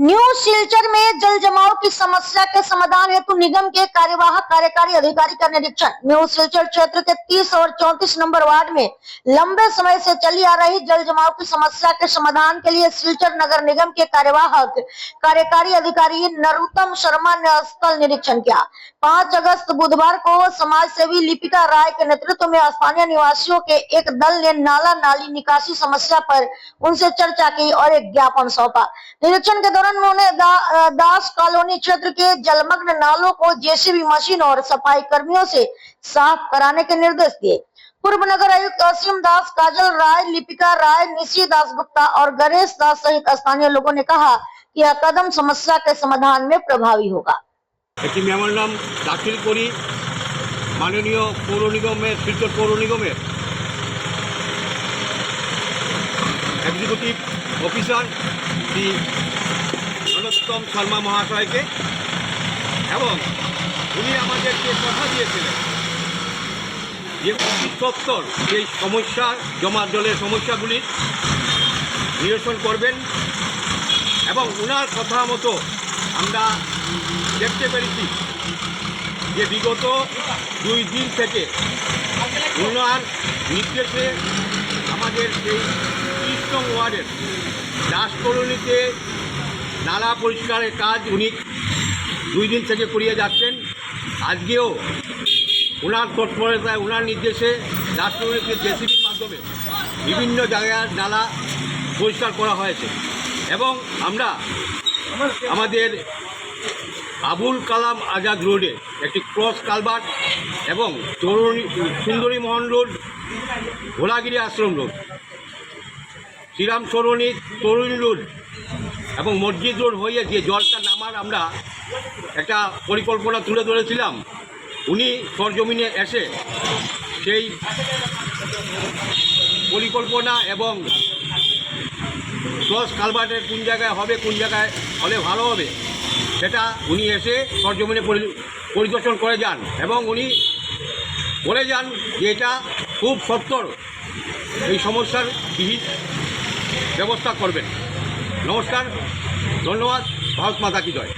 New Silchar में जल जमाव की समस्या के समाधान हेतु निगम के कार्यवाहक कार्यकारी अधिकारी का निरीक्षण। न्यू सिलचर क्षेत्र के 30 और 34 नंबर वार्ड में लंबे समय से चली आ रही जल जमाव की समस्या के समाधान के लिए सिलचर नगर निगम के कार्यवाहक कार्यकारी अधिकारी नरोत्तम शर्मा ने स्थल निरीक्षण किया। 5 अगस्त बुधवार को समाज सेवी लिपिका राय के नेतृत्व में स्थानीय निवासियों के एक दल ने नाला नाली निकासी समस्या पर उनसे चर्चा की और एक ज्ञापन सौंपा। निरीक्षण के दौरान उन्होंने दास कॉलोनी क्षेत्र के जलमग्न नालों को जेसीबी मशीन और सफाई कर्मियों से साफ कराने के निर्देश दिए। पूर्व नगर आयुक्त असीम दास, काजल राय, लिपिका राय, निशी दास गुप्ता और गणेश दास सहित स्थानीय लोगों ने कहा कि यह कदम समस्या के समाधान में प्रभावी होगा। একটি মেমোরেন্ডাম দাখিল করি মাননীয় পৌর নিগমের শিলচর পৌর নিগমের এক্সিকিউটিভ অফিসার শ্রী নরোত্তম শর্মা মহাশয়কে, এবং উনি আমাদেরকে কথা দিয়েছিলেন যে অতি সত্বর এই সমস্যা জমা জলের সমস্যাগুলি নিরসন করবেন, এবং ওনার কথা মতো আমরা দেখতে পেরেছি যে বিগত 2 দিন থেকে ওনার নির্দেশে আমাদের সেই 30 নং ওয়ার্ডের দাস কলোনিতে নালা পরিষ্কারের কাজ উনি 2 দিন থেকে করিয়ে যাচ্ছেন। আজকেও ওনার তৎপরতায় ওনার নির্দেশে দাস কলোনিতে জেসিবির মাধ্যমে বিভিন্ন জায়গার নালা পরিষ্কার করা হয়েছে, এবং আমরা আমাদের আবুল কালাম আজাদ রোডে একটি ক্রস কালভার্ট এবং সুন্দরী মোহন রোড, ভোলাগিরি আশ্রম রোড, শ্রীরাম সরণি তরুণ রোড এবং মসজিদ রোড হয়ে যে জলটা নামার আমরা একটা পরিকল্পনা তুলে ধরেছিলাম, উনি সরজমিনে এসে সেই পরিকল্পনা এবং ক্রস কালভার্টের কোন জায়গায় হবে, কোন জায়গায় হলে ভালো হবে, সেটা উনি এসে সরজমিনে পরিদর্শন করে যান, এবং উনি বলে যান যে এটা খুব সত্বর এই সমস্যার বিহিত ব্যবস্থা করবেন। নমস্কার, ধন্যবাদ। ভারত মাতা কি জয়।